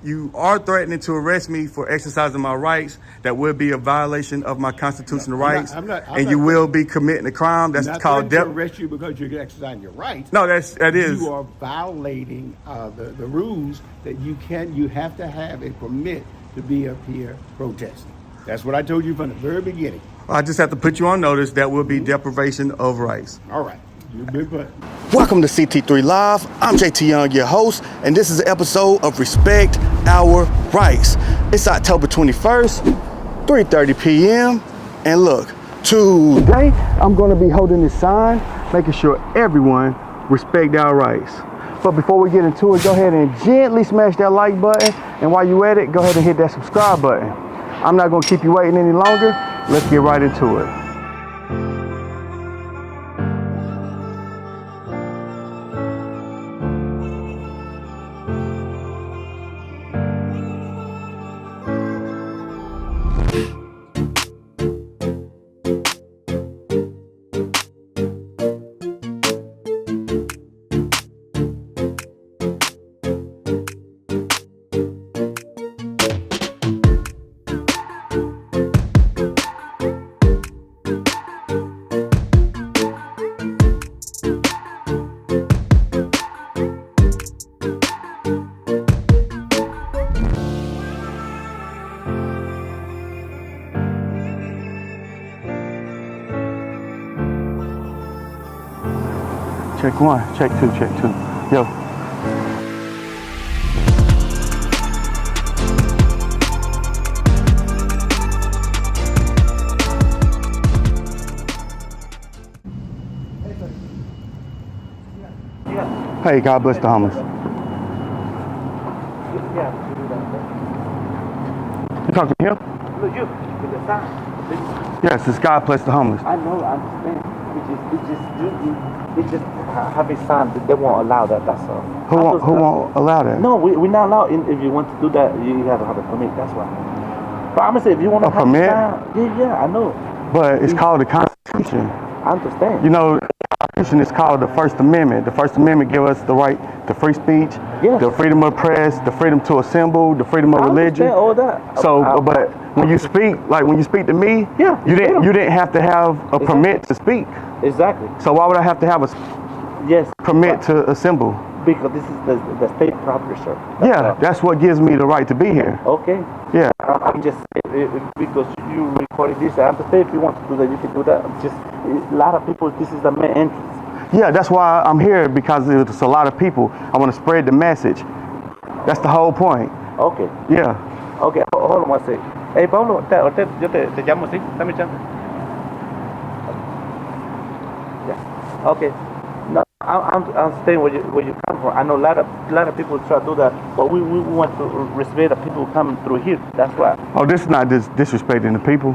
you are threatening to arrest me for exercising my rights, that will be a violation of my constitutional rights. And you will be committing a crime. That's called to arrest you because you're exercising your rights. No, that is. You are violating the rules that you have to have a permit to be up here protesting. That's what I told you from the very beginning. I just have to put you on notice that will be deprivation of rights. All right. You've been put. Welcome to CT3 Live. I'm JT Young, your host, and this is an episode of Respect Our Rights. It's October 21st, 3:30 p.m. And look, today I'm going to be holding this sign, making sure everyone respect our rights. But before we get into it, go ahead and gently smash that like button. And while you're at it, go ahead and hit that subscribe button. I'm not going to keep you waiting any longer. Let's get right into it. Check one, check two, check two. Yo. Hey, God bless the homeless. You talking to him? Look, you, with the sign. Yes, it's God bless the homeless. I know, I understand. We just have a sign that they won't allow that, that's all. Who won't allow that? No, we're not allowed. If you want to do that, you have to have a permit, that's why. But I'm going to say, if you want to have permit? A sign, yeah, I know. But it's called the Constitution. I understand. You know, the Constitution is called the First Amendment. The First Amendment gives us the right to free speech, the freedom of press, the freedom to assemble, the freedom of religion. All that. So, but when you speak, like when you speak to me, you didn't have to have a permit to speak. Exactly. So why would I have to have a permit to assemble? Because this is the state property, sir. That's what gives me the right to be here. Okay. Yeah. I'm just saying, because you recorded this, I understand if you want to do that, you can do that. Just a lot of people, this is the main entrance. Yeah, that's why I'm here, because there's a lot of people. I want to spread the message. That's the whole point. Okay. Yeah. Okay, hold on one second. Hey, Pablo, yo te llamo, ¿sí? Dame chance. Yeah. Okay. No, I'm staying where you come from. I know a lot of people try to do that, but we want to respect the people coming through here. That's why. Oh, this is not disrespecting the people.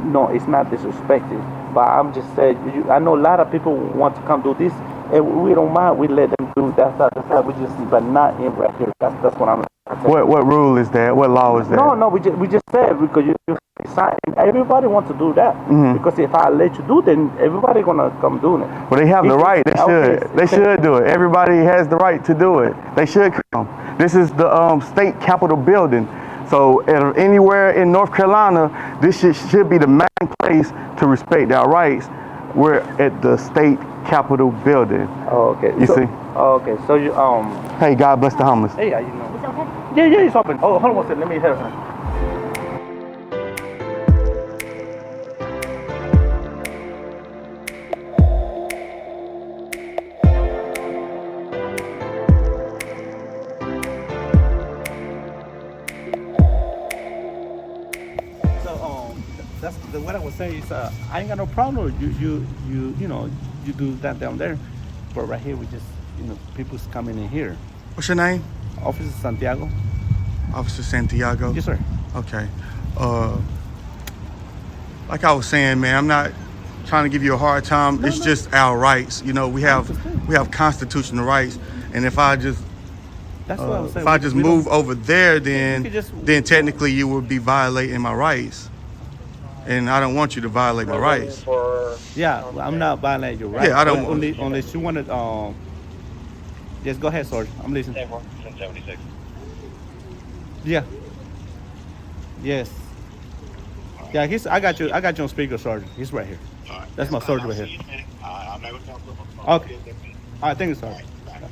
No, it's not disrespecting. But I'm just saying, I know a lot of people want to come do this, and we don't mind. We let them do that. That's how we just, but not in right here. That's what I'm saying. What rule is that? What law is that? No, we just said, because you sign. Everybody wants to do that. Mm-hmm. Because if I let you do, then everybody gonna come doing it. Well, they have the right. They should. They should do it. Everybody has the right to do it. They should come. This is the state capitol building. So anywhere in North Carolina, this should be the main place to respect our rights. We're at the state capitol building. Oh, okay. You see? Oh, okay. So you Hey, God bless the homeless. Hey, how you know? It's okay. Yeah, it's open. Oh, hold on one second. Let me hear her. That's what I was saying is I ain't got no problem. You do that down there, but right here we just people's coming in here. What's your name? Officer Santiago. Officer Santiago. Yes, sir. Okay. Like I was saying, man, I'm not trying to give you a hard time. It's just our rights. We have constitutional rights, and if I just That's what I was saying. If I just move over there, then technically you would be violating my rights. And I don't want you to violate my rights. Yeah, I'm not violating your rights. Yeah, I don't unless you wanted. Just go ahead, Sarge. I'm listening. 1076. Yeah. Yes. Yeah, I got you on speaker, Sergeant. He's right here. All right. That's my sergeant right I'll here. see you in a minute. I'm not gonna talk to him. Okay. All right, thank you, All Sergeant. right. Bye.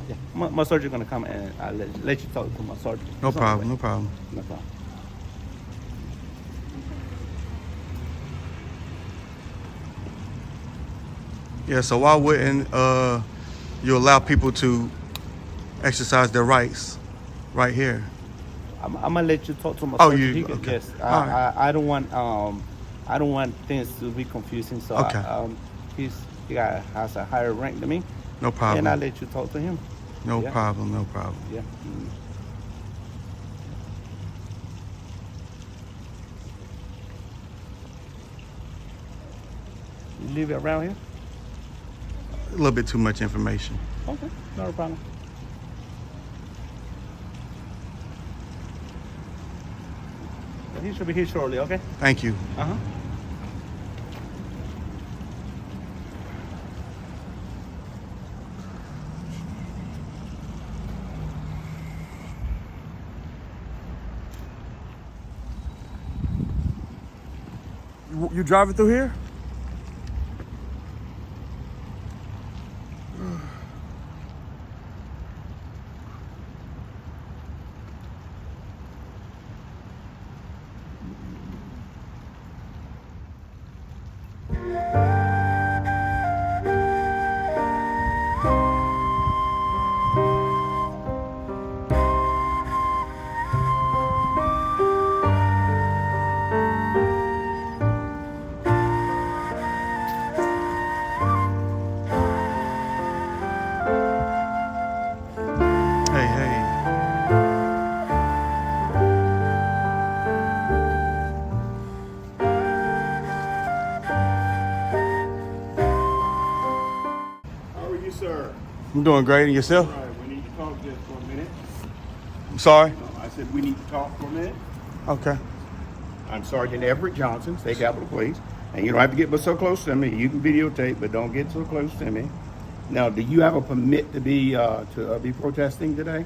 Yeah, my sergeant gonna come and I'll let you talk to my sergeant. No It's on the problem, way. no problem. No problem. Yeah, so why wouldn't you allow people to exercise their rights right here? I'm gonna let you talk to my Oh, sergeant. you- He can, okay. yes. All right. I don't want things to be confusing. So Okay. he has a higher rank than me, No problem. and I'll let you talk to him. No Yeah. problem, no problem. Yeah. You leave it around here? A little bit too much information. Okay, no problem. He should be here shortly, okay? Thank you. Uh-huh. You driving through here? Hey, hey. How are you, sir? I'm doing great. And yourself? All right, we need to talk just for a minute. I'm sorry. I said we need to talk for a minute. Okay. I'm Sergeant Everett Johnson, State Capitol Police, and you don't have to get but so close to me. You can videotape, but don't get so close to me. Now, do you have a permit to be protesting today?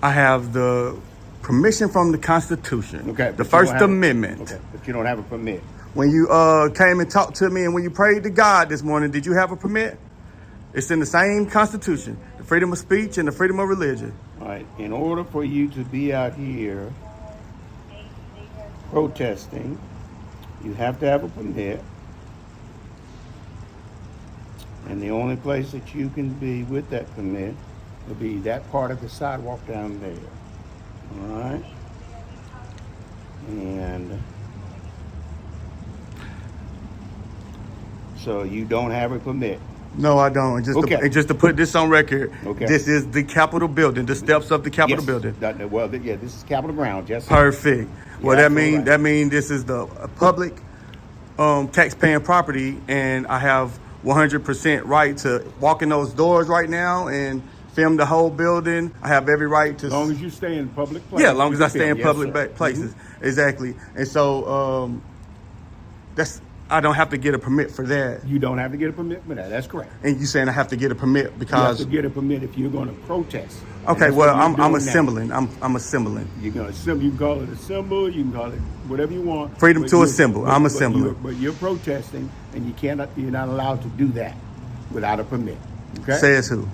I have the permission from the Constitution. Okay. The but you First don't have- Amendment. Okay, but you don't have a permit. When you came and talked to me and when you prayed to God this morning, did you have a permit? It's in the same Constitution, the freedom of speech and the freedom of religion. All right. In order for you to be out here protesting, you have to have a permit. And the only place that you can be with that permit will be that part of the sidewalk down there. All right? And so you don't have a permit. No, I don't. And just to put this on record, Okay. this is the Capitol building, the steps of the Capitol building. This is Capitol ground, Jesse. Perfect. Well, Yeah, that means this is the public tax-paying property, and I have 100% right to walk in those doors right now and film the whole building. I have every right to. As long as you stay in public places. Yeah, as long as I stay in Yes, public sir. places. Exactly. And so I don't have to get a permit for that. You don't have to get a permit for that. That's correct. And you saying I have to get a permit You have because. to get a permit if you're going to protest. And Okay, that's well, what you're I'm doing now. assembling. I'm assembling. You're going to assemble. You can call it a symbol. You can call it whatever you want. Freedom But to you're- assemble. but- I'm but assembling. But you're protesting, and you're not allowed to do that without a permit. Okay. Says who?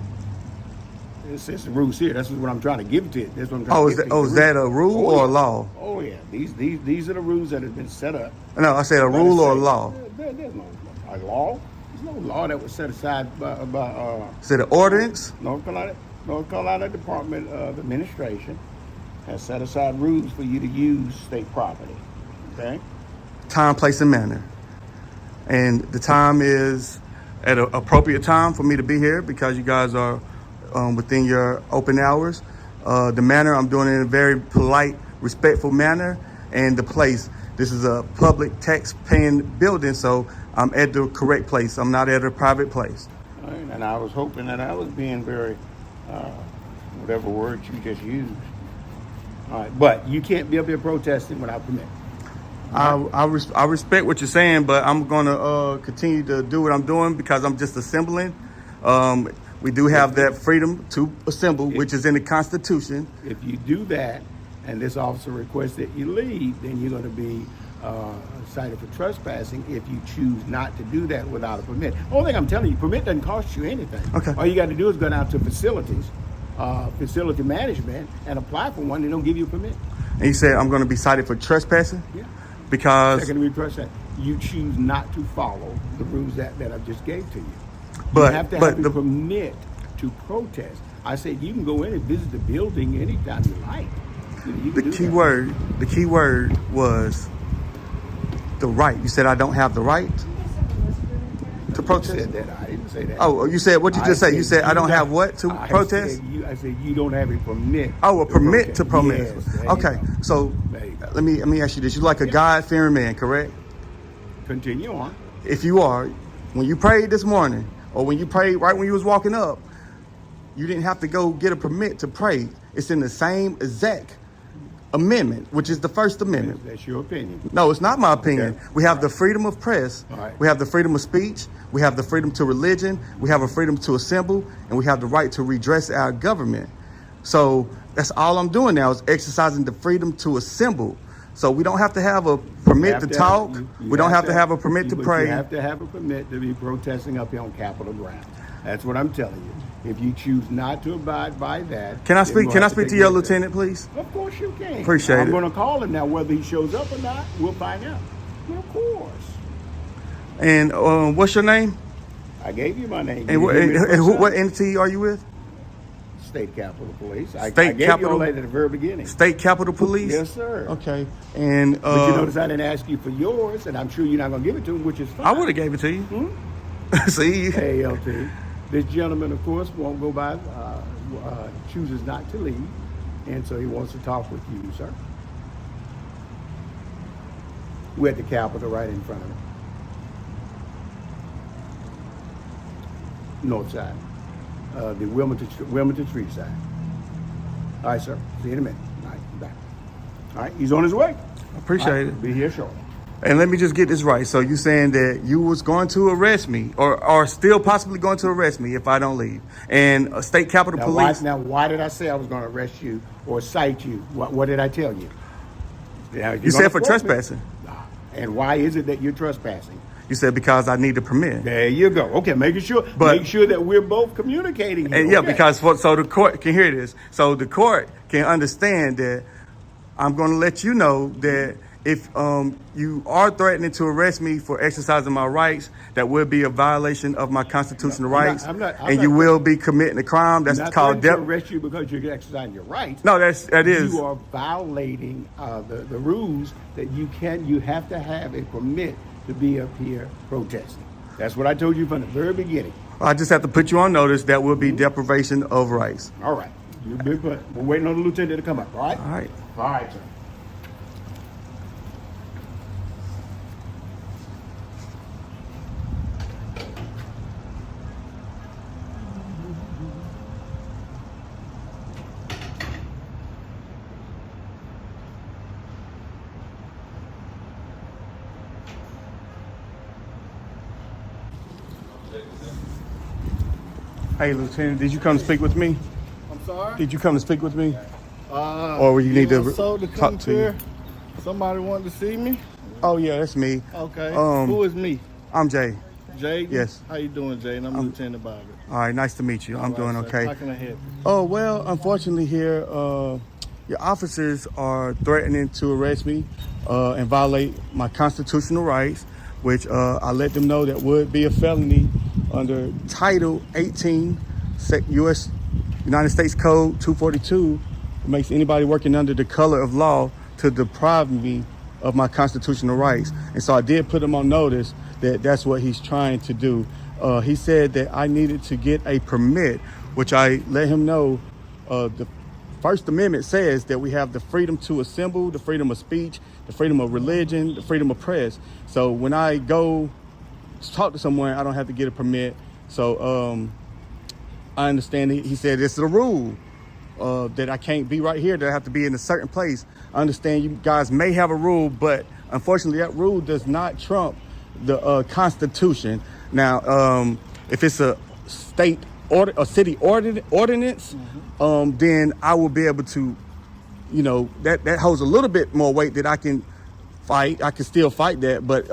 It's the rules here. That's what I'm trying to give to you. That's what I'm trying Oh, to is give that, to you. is that a rule or a law? Oh yeah. These are the rules that have been set up. No, I said a rule or a law. There's no a law. There's no law that was set aside by Is it an ordinance? North Carolina Department of Administration has set aside rules for you to use state property. Okay. Time, place, and manner. And the time is at an appropriate time for me to be here because you guys are within your open hours. The manner, I'm doing it in a very polite, respectful manner. And the place, this is a public tax-paying building, so I'm at the correct place. I'm not at a private place. All right, and I was hoping that I was being very, whatever word you just used. All right, but you can't be up here protesting without permit. I respect what you're saying, but I'm going to continue to do what I'm doing because I'm just assembling. We do have that freedom to assemble, which is in the Constitution. If you do that, and this officer requests that you leave, then you're going to be cited for trespassing if you choose not to do that without a permit. Only thing I'm telling you, permit doesn't cost you anything. Okay. All you got to do is go down to facilities, facility management, and apply for one. They don't give you a permit. And you said I'm going to be cited for trespassing? Yeah. Because Second-degree trespass. You choose not to follow the rules that I just gave to you. But- you have to but have a the- permit to protest. I said you can go in and visit the building anytime you like. You can do that. the key word was the right. You said I don't have the right to I protest? said that. I didn't say that. Oh, you said, what you just say? You said I don't have what to protest? I said you don't have a permit. Oh, a permit to protest. Yes, there you Okay, go. so There you go. let me ask you this. You're like a God-fearing man, correct? Continue on. If you are, when you prayed this morning, or when you prayed right when you was walking up, you didn't have to go get a permit to pray. It's in the same exact amendment, which is the First Amendment. That's your opinion. No, it's not my opinion. Okay. We have the freedom of press. All right. We have the freedom of speech. We have the freedom to religion. We have a freedom to assemble, and we have the right to redress our government. So that's all I'm doing now is exercising the freedom to assemble. So we don't have to have a permit to talk. We don't have to have a permit to pray. You have to have a permit to be protesting up here on Capitol ground. That's what I'm telling you. If you choose not to abide by that, Can I then speak? we'll Can I have to speak take to your care of that. lieutenant, please? Of course you can. Appreciate I'm it. going to call him now. Whether he shows up or not, we'll find out. Well, of course. And what's your name? I gave you my name. And, You gave me the first what time. entity are you with? State Capitol Police. I State gave Capitol- you all that at the very beginning. State Capitol Police? Yes, sir. Okay. And But you notice I didn't ask you for yours, and I'm sure you're not going to give it to him, which is fine. I would have gave it to you. See? Hey, LT. This gentleman, of course, won't go by, chooses not to leave, and so he wants to talk with you, sir. We're at the Capitol right in front of him. North side. The Wilmington Street side. All right, sir. See you in a minute. All right, you back. All right, he's on his way. Appreciate it. Be here shortly. And let me just get this right. So you saying that you was going to arrest me or still possibly going to arrest me if I don't leave. And State Capitol Now, Police. why did I say I was going to arrest you or cite you? What did I tell you? Now, You said for trespassing. And why is it that you're trespassing? You said because I need a permit. There you go. Okay, make sure that we're both communicating here. And yeah, Okay. because so the court can hear this. So the court can understand that I'm going to let you know that if you are threatening to arrest me for exercising my rights, that will be a violation of my constitutional rights, I'm not and you will be committing a crime. That's I'm not called threatening to arrest you because you're exercising your rights. No, that is. You are violating the rules that you have to have a permit to be up here protesting. That's what I told you from the very beginning. I just have to put you on notice. That will be deprivation of rights. All right. You've been put. We're waiting on the lieutenant to come up. All right. All right. All right, sir. Hey, Lieutenant, did you come to speak with me? I'm sorry? Did you come to speak with me? Or you need to So to talk come to you? here, somebody wanted to see me? Oh, yeah, that's me. Okay. Um, Who is me? I'm Jay. Jay? Yes. How you doing, Jay? And I'm Lieutenant Bobby. All right, nice to meet you. I'm doing All right, sir. okay. How can I help you? Oh, well, unfortunately here, your officers are threatening to arrest me and violate my constitutional rights, which I let them know that would be a felony under Title 18, U.S. United States Code 242. It makes anybody working under the color of law to deprive me of my constitutional rights. And so I did put him on notice that that's what he's trying to do. He said that I needed to get a permit, which I let him know the First Amendment says that we have the freedom to assemble, the freedom of speech, the freedom of religion, the freedom of press. So when I go talk to someone, I don't have to get a permit. So I understand he said it's a rule that I can't be right here, that I have to be in a certain place. I understand you guys may have a rule, but unfortunately that rule does not trump the Constitution. Now, if it's a state city ordinance, then I will be able to, that holds a little bit more weight that I can fight. I can still fight that, but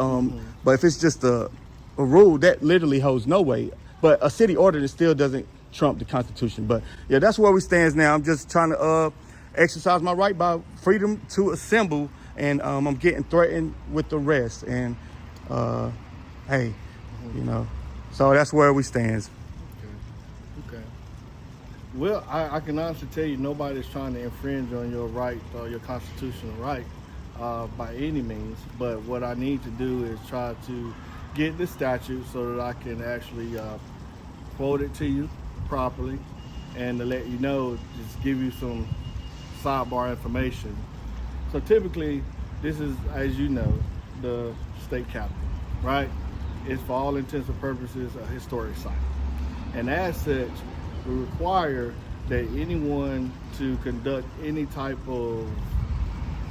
if it's just a rule, that literally holds no weight. But a city ordinance still doesn't trump the Constitution. But yeah, that's where we stand now. I'm just trying to exercise my right by freedom to assemble, and I'm getting threatened with arrest. And hey, so that's where we stand. Okay. Well, I can honestly tell you, nobody's trying to infringe on your right or your constitutional right by any means. But what I need to do is try to get the statute so that I can actually quote it to you properly, and to let you know, just give you some sidebar information. So typically, this is, as you know, the state capitol, right? It's for all intents and purposes a historic site. And as such, we require that anyone to conduct any type of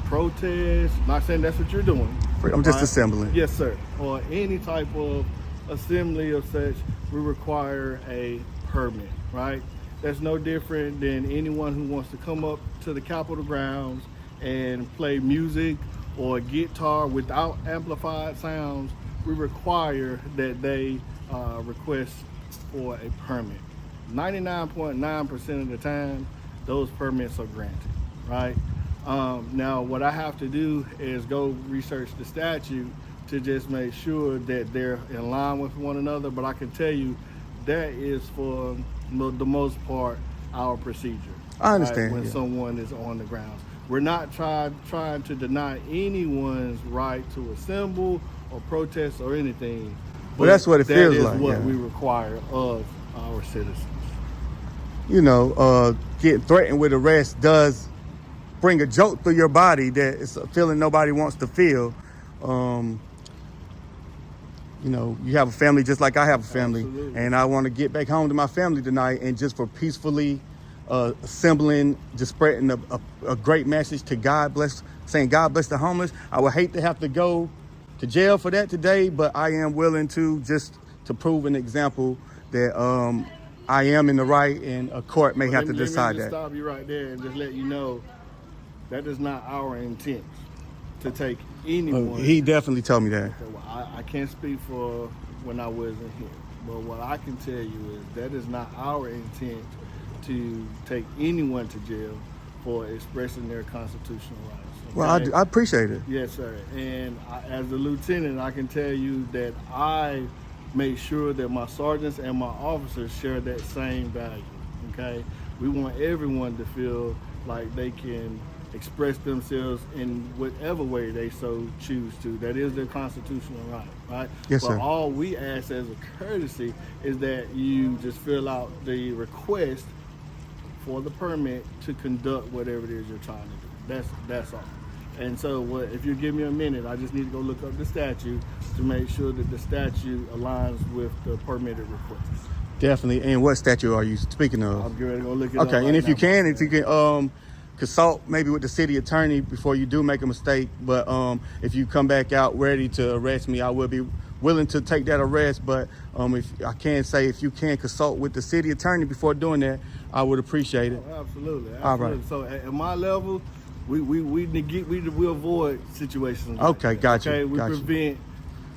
protest, not saying that's what you're doing. I'm just assembling. Yes, sir. Or any type of assembly of such, we require a permit, right? That's no different than anyone who wants to come up to the Capitol grounds and play music or guitar without amplified sounds. We require that they request for a permit. 99.9% of the time, those permits are granted, right? Now, what I have to do is go research the statute to just make sure that they're in line with one another. But I can tell you that is, for the most part, our procedure. I understand. Right, when someone is on the grounds. We're not trying to deny anyone's right to assemble or protest or anything. Well, that's what it feels like. That is what we require of our citizens. Getting threatened with arrest does bring a jolt through your body that it's a feeling nobody wants to feel. You have a family just like I have a family. Absolutely. And I want to get back home to my family tonight, and just for peacefully assembling, just spreading a great message to saying God bless the homeless. I would hate to have to go to jail for that today, but I am willing to, just to prove an example that I am in the right, and a court may have to decide that. Let me just stop you right there and just let you know that is not our intent to take anyone. He definitely told me that. Okay, well, I can't speak for when I wasn't here, but what I can tell you is that is not our intent to take anyone to jail for expressing their constitutional rights. Okay? Well, I appreciate it. Yes, sir. And as a lieutenant, I can tell you that I make sure that my sergeants and my officers share that same value. Okay, we want everyone to feel like they can express themselves in whatever way they so choose to. That is their constitutional right? Yes, but sir. All we ask as a courtesy is that you just fill out the request for the permit to conduct whatever it is you're trying to do. That's all. And so if you give me a minute, I just need to go look up the statute to make sure that the statute aligns with the permitted request. Definitely. And what statute are you speaking of? I'm getting ready to go look it up. Okay, and if you can consult maybe with the city attorney before you do make a mistake. But if you come back out ready to arrest me, I will be willing to take that arrest. But if I can say, if you can consult with the city attorney before doing that, I would appreciate it. Oh, absolutely. All right. So at my level, we avoid situations. Okay, like gotcha. Okay, we gotcha. prevent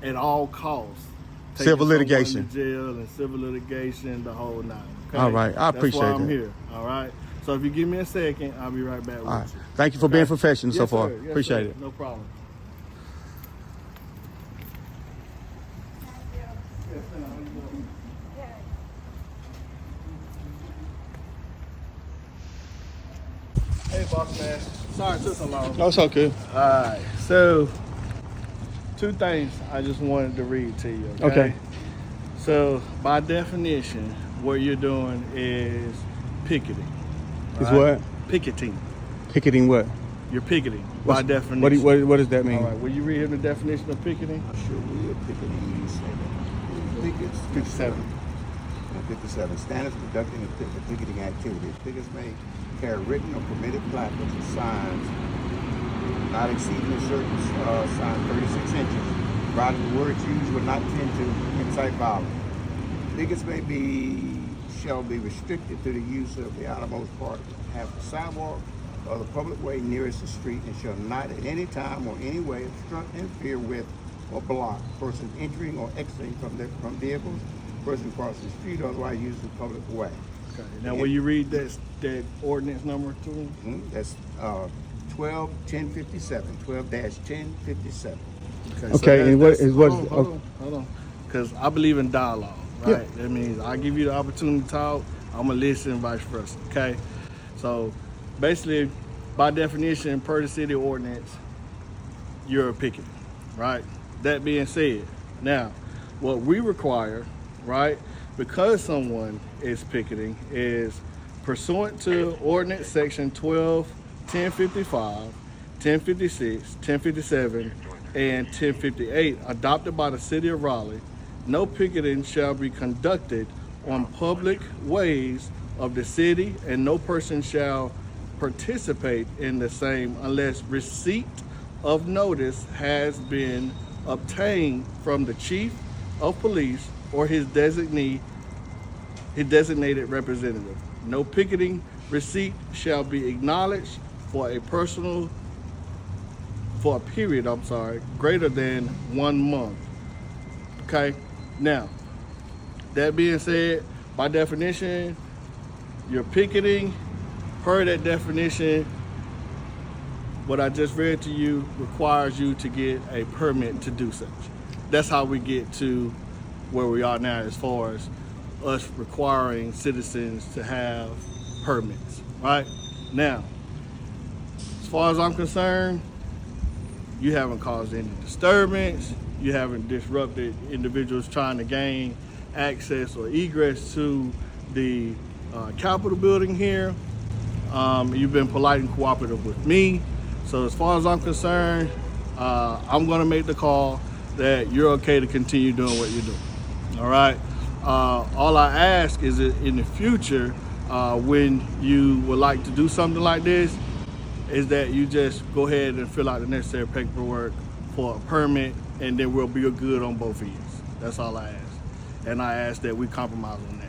at all costs civil litigation, to jail and civil litigation, the whole nine. Okay? All right, I appreciate That's why I'm that. here. All right. So if you give me a second, I'll be right back with All right. you. Thank you for being professional so Yes, far. sir. Yes, Appreciate sir. it. No problem. Hey, boss man. Sorry it took so long. No, it's okay. All right. So, two things I just wanted to read to you. Okay. So, by definition, what you're doing is picketing. Is right? what? Picketing. Picketing what? You're picketing by definition. What does that mean? All right. Will you read him the definition of picketing? Sure, we are picketing. Pickets. 57. 57. Standards conducting the picketing activity. Pickets may carry written or permitted placards or signs not exceeding a certain sign 36 inches, provided the words used will not tend to incite violence. Pickets may be shall be restricted to the use of the outermost part of half the sidewalk or the public way nearest the street, and shall not at any time or any way obstruct, interfere with, or block persons entering or exiting from vehicles, person crossing the street, or otherwise using the public way. Okay. Now, will you read that ordinance number to me? That's 12-1057, 12-1057. Okay, and what is what? Hold on. Because I believe in dialogue, right? That means I give you the opportunity to talk, I'm going to listen and vice versa, okay? So basically, by definition, per the city ordinance, you're a picket, right? That being said, now, what we require, right, because someone is picketing, is pursuant to ordinance section 12, 1055, 1056, 1057, and 1058, adopted by the city of Raleigh, no picketing shall be conducted on public ways of the city, and no person shall participate in the same unless receipt of notice has been obtained from the chief of police or his designated representative. No picketing receipt shall be acknowledged for a period greater than 1 month. Okay, now, that being said, by definition, you're picketing. Per that definition, what I just read to you requires you to get a permit to do such. That's how we get to where we are now as far as us requiring citizens to have permits, right? Now, as far as I'm concerned, you haven't caused any disturbance. You haven't disrupted individuals trying to gain access or egress to the Capitol building here. You've been polite and cooperative with me. So as far as I'm concerned, I'm gonna make the call that you're okay to continue doing what you're doing, all right? All I ask is that in the future, when you would like to do something like this, is that you just go ahead and fill out the necessary paperwork for a permit, and then we'll be good on both ends. That's all I ask. And I ask that we compromise on that.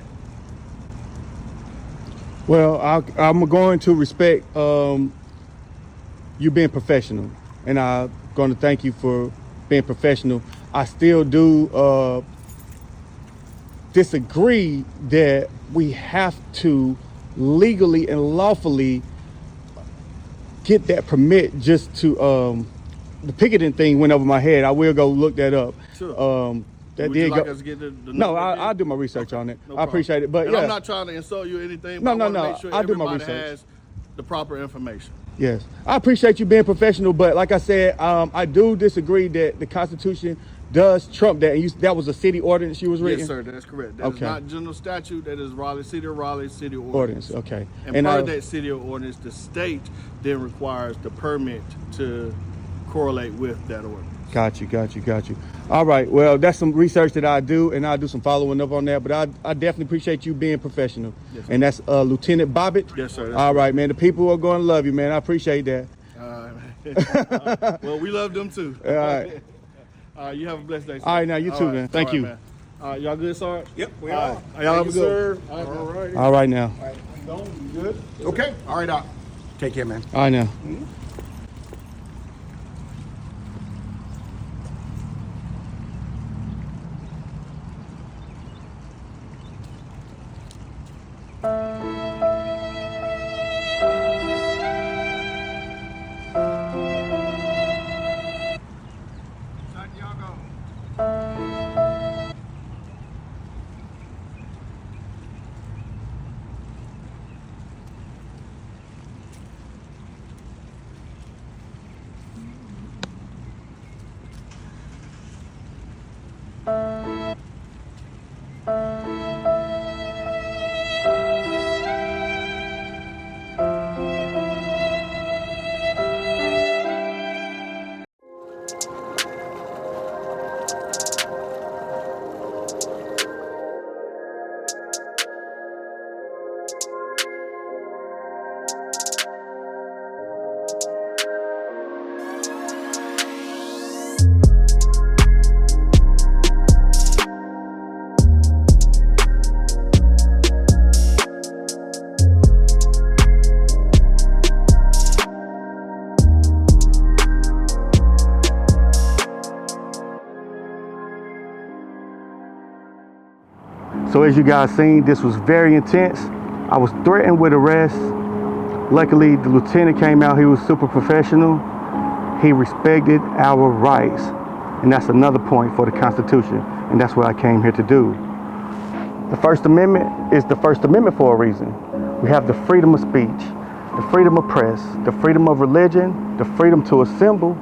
Well, I'm going to respect you being professional, and I'm going to thank you for being professional. I still do disagree that we have to legally and lawfully get that permit just to the picketing thing went over my head. I will go look that up. Sure. That Would did you like go. us to get the No, number I'll do my research on it. No I problem. appreciate it, but And yeah. I'm not trying to insult you or anything. No, but I no, wanna no. Make sure I'll do my everybody research. has the proper information. Yes, I appreciate you being professional, but like I said, I do disagree that the Constitution does trump that. And that was a city ordinance you was reading? Yes, sir. That's correct. That is Okay. not general statute. That is Raleigh City ordinance. Okay. And per that city ordinance, the state then requires the permit to correlate with that ordinance. Got you. All right, well, that's some research that I do, and I'll do some following up on that, but I definitely appreciate you being professional. Yes, and that's Lieutenant Bobbitt? Yes, sir. All right, man, the people are going to love you, man. I appreciate that. Well, we love them too. All right. You have a blessed day, sir. All right, now you too, man. Thank you. Man. Y'all good, Sarge? Yep, we All are. right. Y'all have a Thank you, good sir. one. All right. All right, now. You good? Okay. All right, Doc. Take care, man. All right, now. So as you guys seen, this was very intense. I was threatened with arrest. Luckily, the lieutenant came out. He was super professional. He respected our rights. And that's another point for the Constitution. And that's what I came here to do. The First Amendment is the First Amendment for a reason. We have the freedom of speech, the freedom of press, the freedom of religion, the freedom to assemble,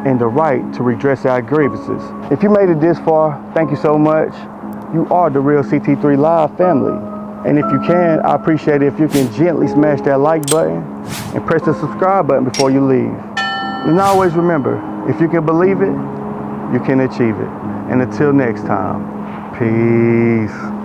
and the right to redress our grievances. If you made it this far, thank you so much. You are the real CT3 Live family. And if you can, I appreciate it if you can gently smash that like button and press the subscribe button before you leave. And always remember, if you can believe it, you can achieve it. And until next time, peace.